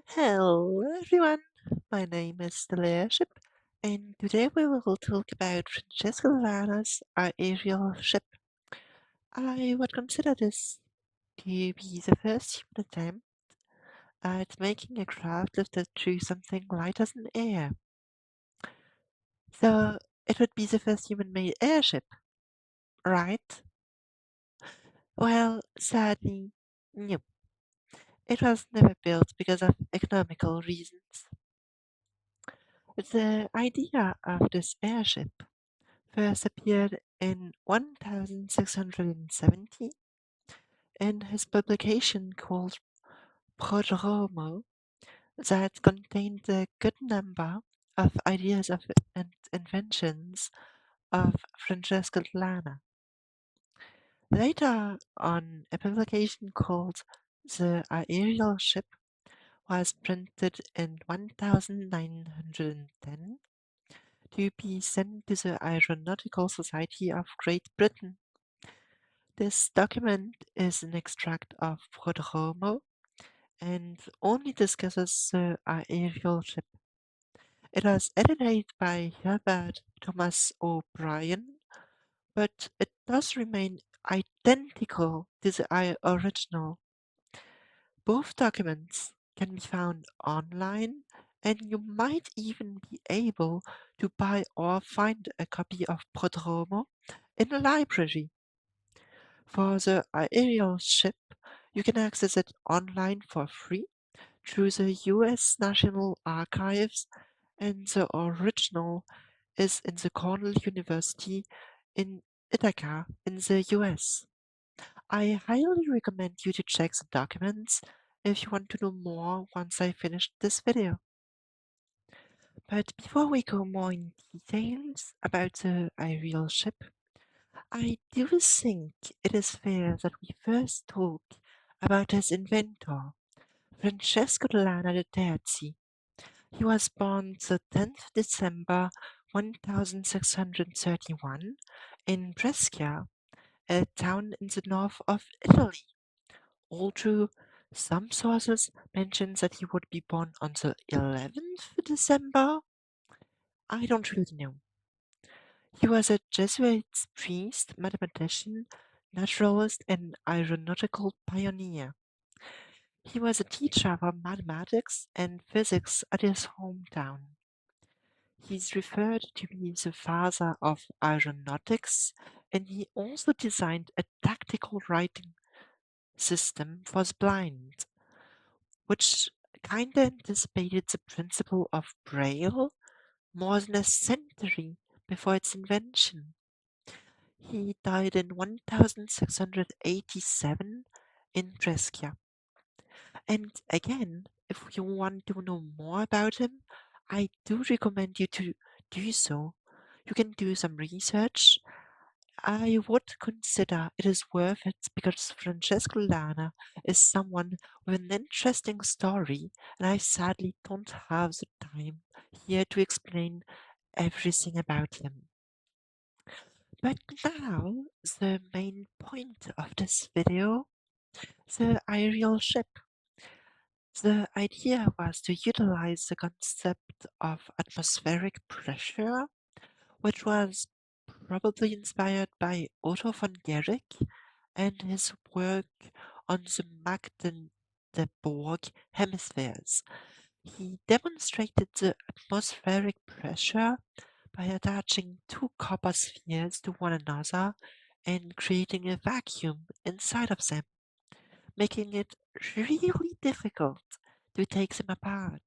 Hello everyone, my name is the airship, and today we will talk about Francesco Lana's aerial ship. I would consider this to be the first human attempt at making a craft lifted through something lighter than air. So it would be the first human-made airship, right? Well, sadly, no. It was never built because of economical reasons. The idea of this airship first appeared in 1670 in his publication called Prodromo that contained a good number of ideas and inventions of Francesco Lana. Later on, a publication called The Aerial Ship was printed in 1910 to be sent to the Aeronautical Society of Great Britain. This document is an extract of Prodromo and only discusses the aerial ship. It was edited by Herbert Thomas O'Brien, but it does remain identical to the original. Both documents can be found online, and you might even be able to buy or find a copy of Prodromo in a library. For the aerial ship, you can access it online for free through the US National Archives, and the original is in the Cornell University in Ithaca in the US. I highly recommend you to check the documents if you want to know more once I finish this video. But before we go more in details about the aerial ship, I do think it is fair that we first talk about his inventor, Francesco Lana de Terzi. He was born the 10th December 1631 in Brescia, a town in the north of Italy. Although some sources mention that he would be born on the 11th December, I don't really know. He was a Jesuit priest, mathematician, naturalist, and aeronautical pioneer. He was a teacher of mathematics and physics at his hometown. He is referred to be the father of aeronautics, and he also designed a tactical writing system for the blind, which kinda anticipated the principle of Braille more than a century before its invention. He died in 1687 in Brescia. And again, if you want to know more about him, I do recommend you to do so. You can do some research. I would consider it is worth it because Francesco Lana is someone with an interesting story, and I sadly don't have the time here to explain everything about him. But now, the main point of this video, the aerial ship. The idea was to utilize the concept of atmospheric pressure, which was probably inspired by Otto von Guericke and his work on the Magdeburg hemispheres. He demonstrated the atmospheric pressure by attaching two copper spheres to one another and creating a vacuum inside of them, making it really difficult to take them apart.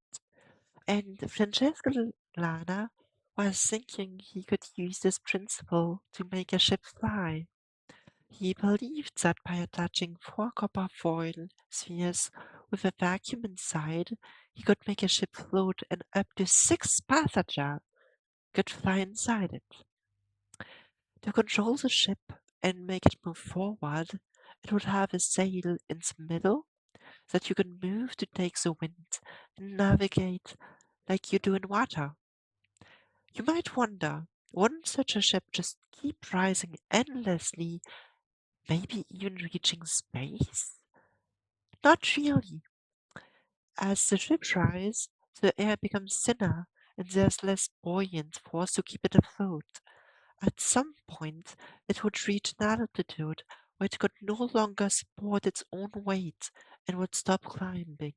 And Francesco Lana was thinking he could use this principle to make a ship fly. He believed that by attaching four copper foil spheres with a vacuum inside, he could make a ship float and up to 6 passengers could fly inside it. To control the ship and make it move forward, it would have a sail in the middle that you can move to take the wind and navigate like you do in water. You might wonder, wouldn't such a ship just keep rising endlessly, maybe even reaching space? Not really. As the ship rises, the air becomes thinner and there's less buoyant force to keep it afloat. At some point, it would reach an altitude where it could no longer support its own weight and would stop climbing.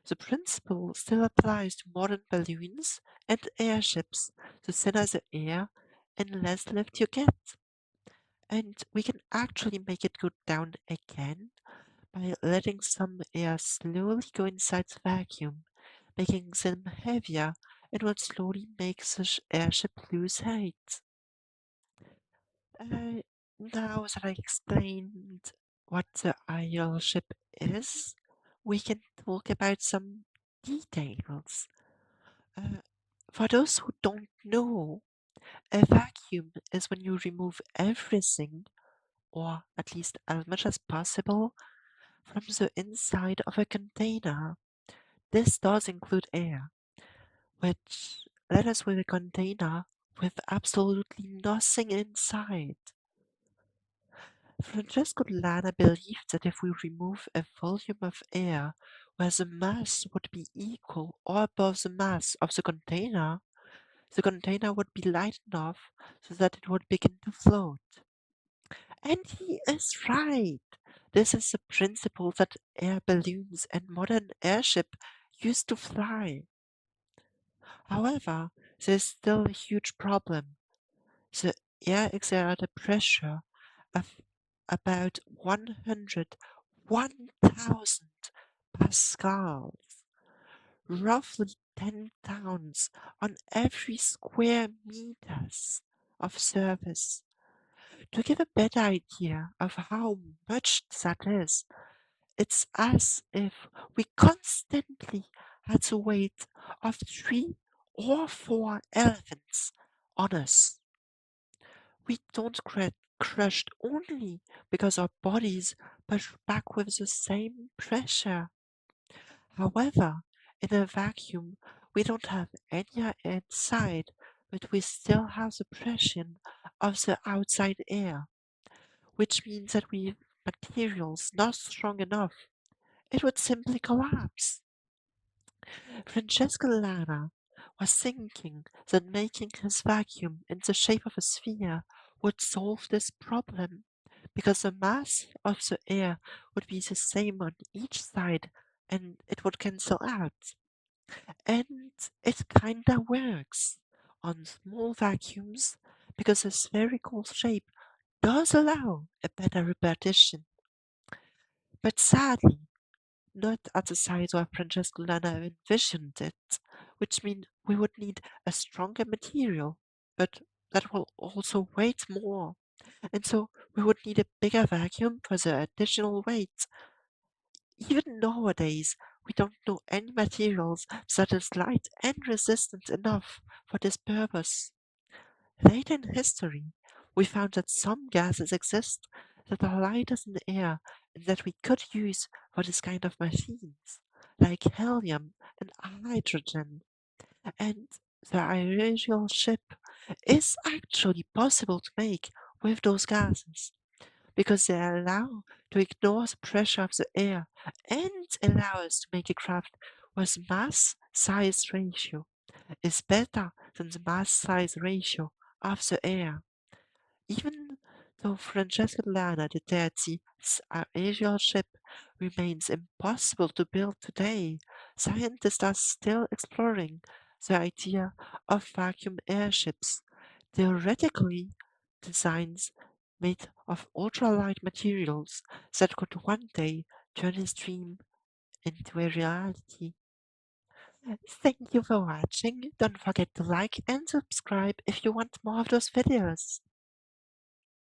The principle still applies to modern balloons and airships. The thinner the air and less lift you get. And we can actually make it go down again by letting some air slowly go inside the vacuum, making them heavier and will slowly make the airship lose height. Uh, Now that I explained what the airship is, we can talk about some details. Uh, for those who don't know, a vacuum is when you remove everything, or at least as much as possible, from the inside of a container. This does include air, which led us with a container with absolutely nothing inside. Francesco Lana believed that if we remove a volume of air where the mass would be equal or above the mass of the container would be light enough so that it would begin to float. And he is right. This is the principle that air balloons and modern airship used to fly. However, there's still a huge problem. The air exerts a pressure of about 1,000 pascals, roughly 10 tons on every square meters of surface. To give a better idea of how much that is, it's as if we constantly had the weight of 3 or 4 elephants on us. We don't get crushed only because our bodies push back with the same pressure. However, in a vacuum, we don't have any air inside, but we still have the pressure of the outside air, which means that we materials not strong enough, it would simply collapse. Francesco Lara was thinking that making his vacuum in the shape of a sphere would solve this problem, because the mass of the air would be the same on each side and it would cancel out. And it kinda works on small vacuums because the spherical shape does allow a better repetition. But sadly, not at the size where Francesco Lana envisioned it, which means we would need a stronger material, but that will also weight more. And so we would need a bigger vacuum for the additional weight. Even nowadays, we don't know any materials that is light and resistant enough for this purpose. Later in history, we found that some gases exist that are lighter than air and that we could use for this kind of machines, like helium and hydrogen. And the aerial ship is actually possible to make with those gases because they allow to ignore the pressure of the air and allow us to make a craft whose mass size ratio is better than the mass size ratio of the air. Even though Francesco Lana declared the aerial ship remains impossible to build today, scientists are still exploring the idea of vacuum airships. Theoretically, designs made of ultralight materials that could one day turn his dream into a reality. Thank you for watching. Don't forget to like and subscribe if you want more of those videos.